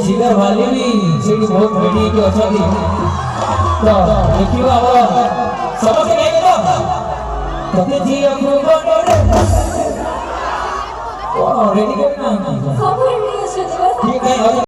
जिगर वाली भी सेठी बहुत बड़ी के अच्छा थी तो देखियो अब समझ नहीं गया तो जी अपने को रेडी करना खबर नहीं है ठीक है।